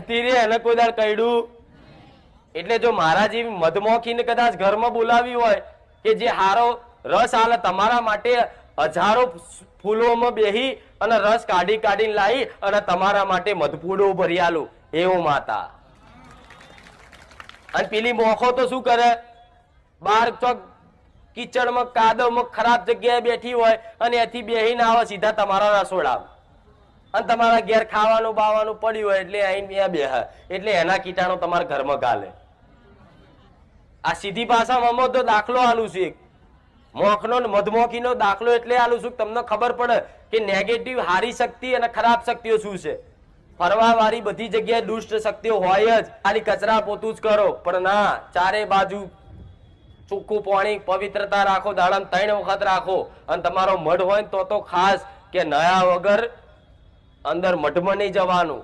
તીરે એને કોઈ દાડ કઈડું. એટલે જો મારા જેવી મધમોખીને કદાચ ઘરમાં બોલાવી હોય કે જે હારો રસ આલે તમારા માટે હજારો ફૂલોમાં બેહી અને રસ કાઢી કાઢીને લાવી અને તમારા માટે મધપૂડો ભરી આલું એવું માતા. અને પેલી મોખો તો શું કરે, બાર ચોક કિચડમાં કાદવમાં ખરાબ જગ્યાએ બેઠી હોય અને એથી બેહીને આવે સીધા તમારા રસોડા અને તમારા ઘેર ખાવાનું બાવાનું પડ્યું હોય એટલે અહીં બેહ એટલે એના કીટાણુ તમારા ઘરમાં ગાલે. આ સીધી ભાષામાં તો દાખલો આલું છું, મોખનો મધમોખીનો દાખલો એટલે આલું છું તમને ખબર પડે કે નેગેટિવ હારી શક્તિ અને ખરાબ શક્તિઓ શું છે. ફરવા વાળી બધી જગ્યાએ દુષ્ટ શક્તિઓ હોય જ, ખાલી કચરા પોતું જ કરો, પણ ના, ચારે બાજુ ચોખ્ખું પાણી પવિત્રતા રાખો, દાડામાં 3 વખત રાખો. અને તમારો મઢ હોય તો ખાસ કે નયા વગર અંદર મઢમાં નહીં જવાનું.